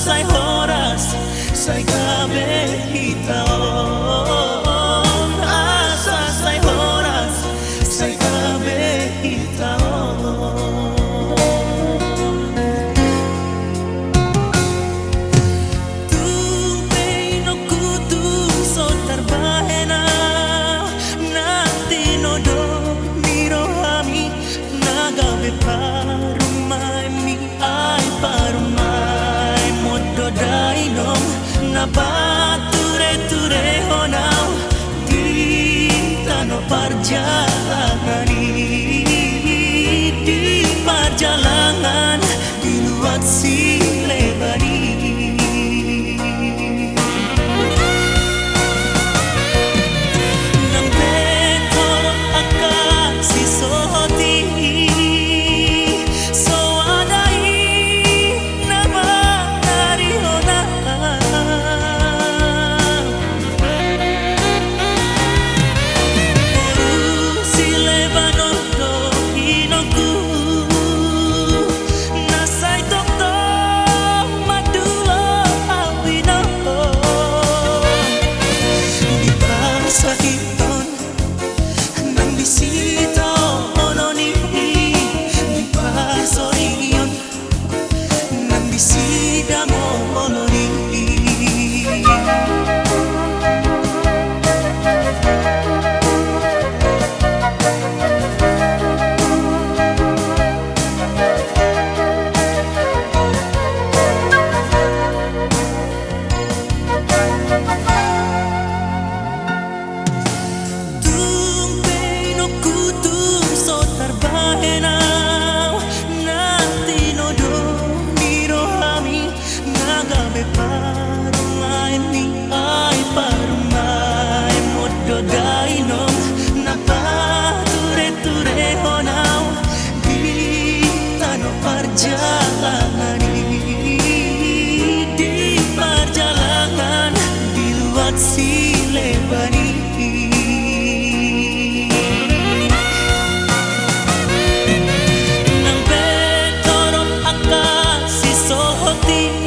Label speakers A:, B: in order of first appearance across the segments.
A: say horas say kabehitaon asa say horas say kabehitaon parumai mi ai parumai modo dainom na bature ture honau di tano perjalanan di perjalanan di luar silebani nang betor akan si sohoti parumai mi ai parumai modo dainom na bature ture honau di tano perjalanan di perjalanan di luar silebani nang betorok akan si sohoti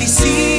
A: see